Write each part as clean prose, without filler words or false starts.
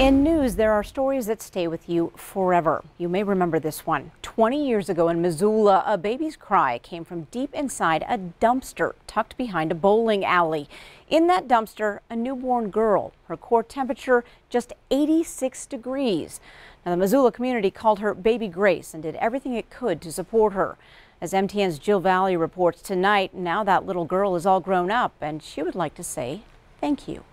In news, there are stories that stay with you forever. You may remember this one. 20 years ago in Missoula, a baby's cry came from deep inside a dumpster tucked behind a bowling alley. In that dumpster, a newborn girl. Her core temperature just 86 degrees. Now, the Missoula community called her Baby Grace and did everything it could to support her. As MTN's Jill Valley reports tonight, now that little girl is all grown up and she would like to say thank you.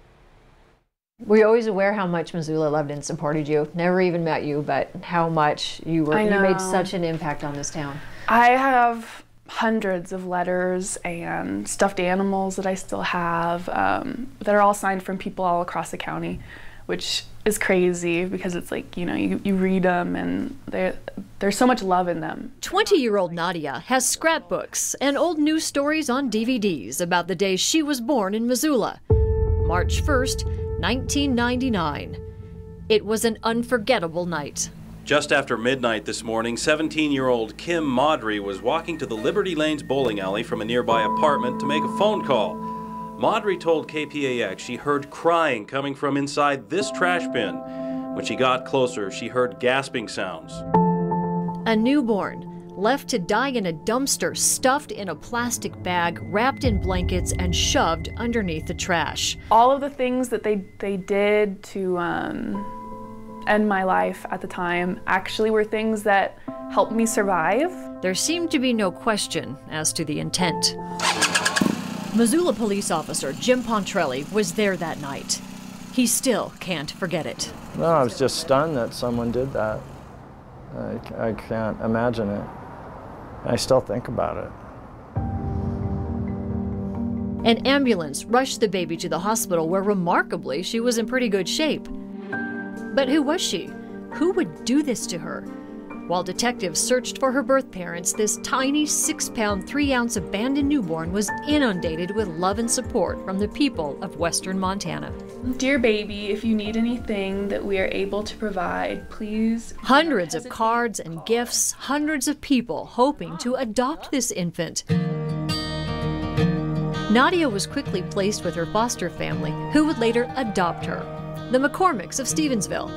Were you always aware how much Missoula loved and supported you? Never even met you, but how much you made such an impact on this town. I have hundreds of letters and stuffed animals that I still have that are all signed from people all across the county, which is crazy because it's like, you know, you read them and there's so much love in them. 20-year-old Nadia has scrapbooks and old news stories on DVDs about the day she was born in Missoula, March 1st, 1999. It was an unforgettable night. Just after midnight this morning, 17-year-old Kim Maudry was walking to the Liberty Lanes bowling alley from a nearby apartment to make a phone call. Maudry told KPAX she heard crying coming from inside this trash bin. When she got closer, she heard gasping sounds. A newborn left to die in a dumpster, stuffed in a plastic bag, wrapped in blankets, and shoved underneath the trash. All of the things that they did to end my life at the time actually were things that helped me survive. There seemed to be no question as to the intent. Missoula police officer Jim Pontrelli was there that night. He still can't forget it. No, I was just stunned that someone did that. I can't imagine it. I still think about it. An ambulance rushed the baby to the hospital where, remarkably, she was in pretty good shape. But who was she? Who would do this to her? While detectives searched for her birth parents, this tiny 6-pound, 3-ounce abandoned newborn was inundated with love and support from the people of western Montana. Dear baby, if you need anything that we are able to provide, please. Hundreds of cards and gifts, hundreds of people hoping to adopt this infant. Nadia was quickly placed with her foster family, who would later adopt her, the McCormicks of Stevensville.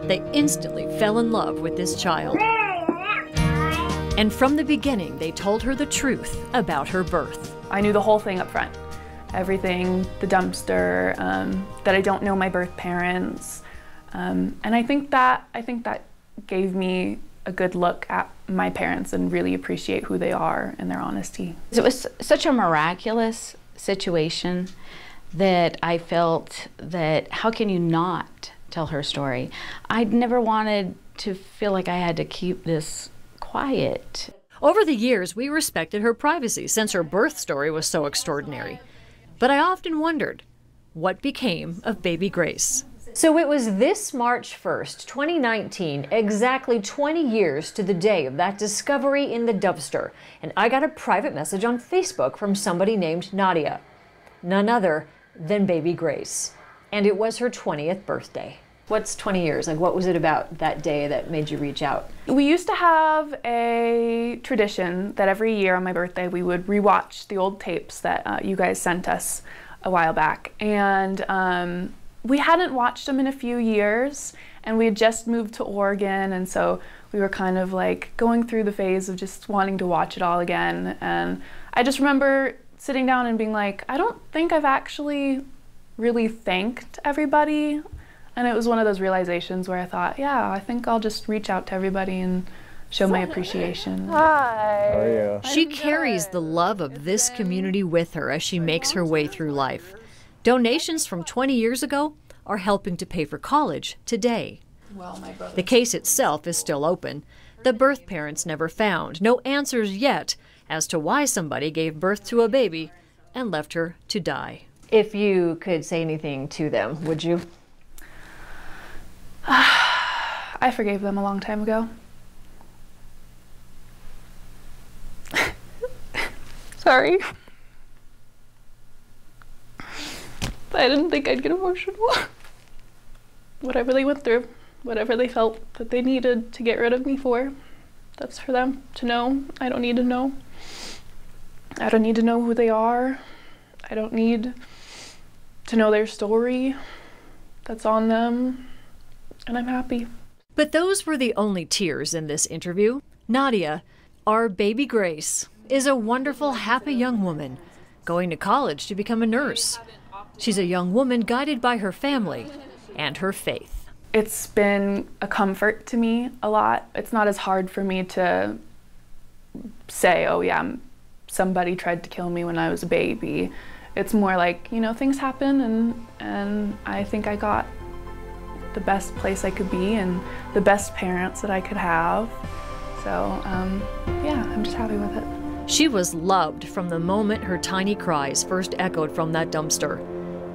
They instantly fell in love with this child. And from the beginning, they told her the truth about her birth. I knew the whole thing up front. Everything, the dumpster, that I don't know my birth parents. And I think that gave me a good look at my parents and really appreciate who they are and their honesty. It was such a miraculous situation that I felt that how can you not tell her story? I'd never wanted to feel like I had to keep this quiet. Over the years, we respected her privacy since her birth story was so extraordinary. But I often wondered, what became of Baby Grace? So it was this March 1st, 2019, exactly 20 years to the day of that discovery in the dumpster. And I got a private message on Facebook from somebody named Nadia, none other than Baby Grace. And it was her 20th birthday. What's 20 years? Like, what was it about that day that made you reach out? We used to have a tradition that every year on my birthday we would rewatch the old tapes that you guys sent us a while back. And we hadn't watched them in a few years, and we had just moved to Oregon, and so we were kind of like going through the phase of just wanting to watch it all again. And I just remember sitting down and being like, I don't think I've actually really thanked everybody. And it was one of those realizations where I thought, yeah, I think I'll just reach out to everybody and show my appreciation. Hi. How are you? She carries the love of this community with her as she makes her way through life. Donations from 20 years ago are helping to pay for college today. The case itself is still open. The birth parents never found. No answers yet as to why somebody gave birth to a baby and left her to die. If you could say anything to them, would you? I forgave them a long time ago. Sorry. I didn't think I'd get emotional. Whatever they went through, whatever they felt that they needed to get rid of me for, that's for them to know. I don't need to know. I don't need to know who they are. I don't need to know their story. That's on them. and I'm happy. But those were the only tears in this interview. Nadia, our baby Grace, is a wonderful, happy young woman going to college to become a nurse. She's a young woman guided by her family and her faith. It's been a comfort to me a lot. It's not as hard for me to say, oh yeah, somebody tried to kill me when I was a baby. It's more like, you know, things happen, and I think I got the best place I could be and the best parents that I could have. So yeah, I'm just happy with it. She was loved from the moment her tiny cries first echoed from that dumpster.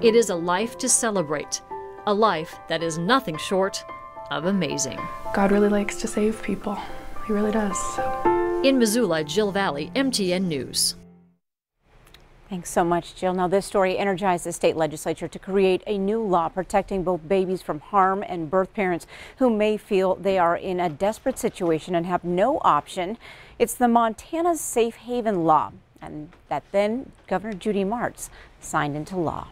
It is a life to celebrate, a life that is nothing short of amazing. God really likes to save people. He really does. So. In Missoula, Jill Valley, MTN News. Thanks so much, Jill. Now, this story energized the state legislature to create a new law protecting both babies from harm and birth parents who may feel they are in a desperate situation and have no option. It's the Montana's Safe Haven Law, and that then Governor Judy Martz signed into law.